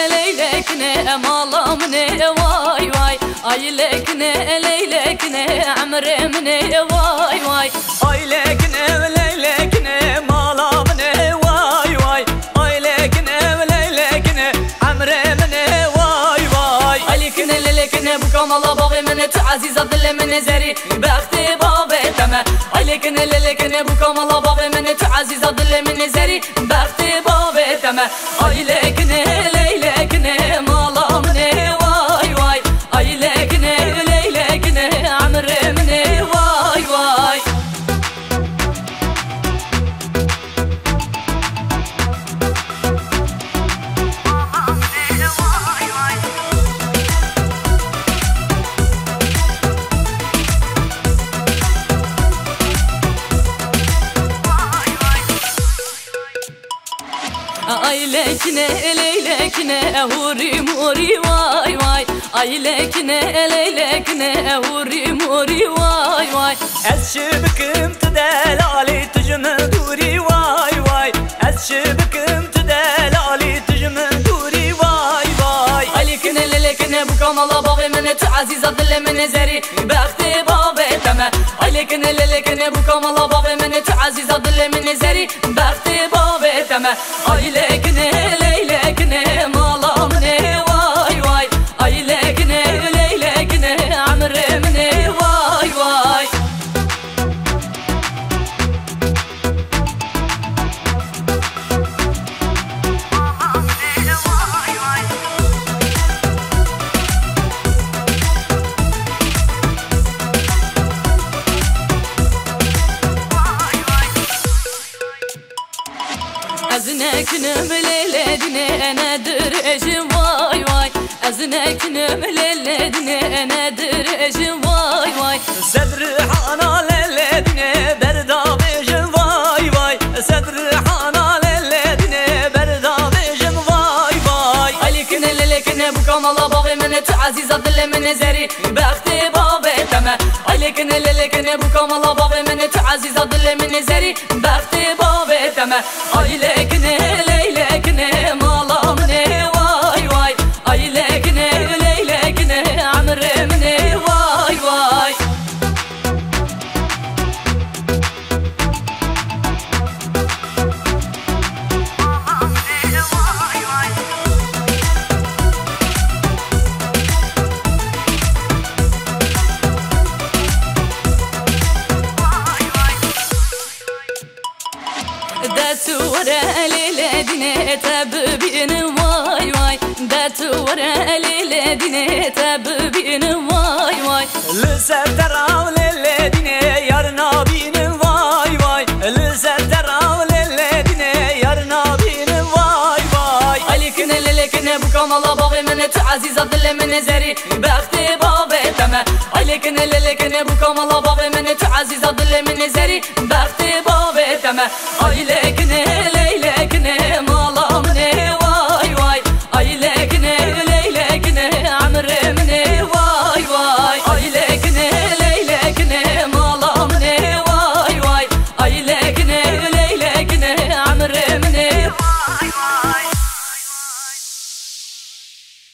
ليلكنا مالا مني واي واي اي ليلكنا ليلكنا عمري مني واي واي اي ليلكنا ليلكنا مالا مني واي واي اي ليلكنا ليلكنا عمري مني واي واي اي ليلكنا ليلكنا بكم الله باغي من تعزيز ظل من زري بختي بابي تما اي ليلكنا ليلكنا بكم الله باغي من تعزيز ظل من زري بختي بابي تما اي ليلكنا ليلكنا مالا مني واي واي اي ليلكنا ليلكنا عمري مني واي واي اي ليلكنا ليلكنا هوري موري واي واي اي ليلكنا ليلكنا هوري موري واي واي الشبكم تدلالي تجمل دوري واي واي الشبكم تدلالي تجمل دوري واي واي اي ليلكنا ليلكنا بكم الله باغي من تعزيز ظل من زري بختي بابي تما اي ليلكنا ليلكنا بكم الله باغي من تعزيز ظل من زري بختي بابي تما اي ليلكنا ليلكنا مالا مني واي واي اي ليلكنا ليلكنا عمري مني واي واي أزنك نمليلدني أنا درج واي واي أزنك نمليلدني أنا درج واي واي صدر حانا ليلدني بردا بيجن واي واي صدر حانا ليلدني بردا بيجن واي واي أي ليلكنا ليلكنا بكم الله باغي من تعزيز ظل من زري بختي بابي تما أي ليلكنا ليلكنا بكم الله باغي من تعزيز ظل من زري بختي بابي تما أي ليلكنا ليلكنا مالا مني واي واي أي ليلكنا ليلكنا عمري مني واي واي داتورا ليلدني تببين واي واي داتورا ليلدني تببين واي واي لسدراو ليلدني يارنا بين واي واي لسدراو ليلدني يارنا بين واي واي أي ليلكنا ليلكنا بكم الله باغي من تعزيز ظل من زري بختي بابي تما أي ليلكنا ليلكنا بكم الله باغي من تعزيز ظل من زري بختي بابي تما أي ليلكنا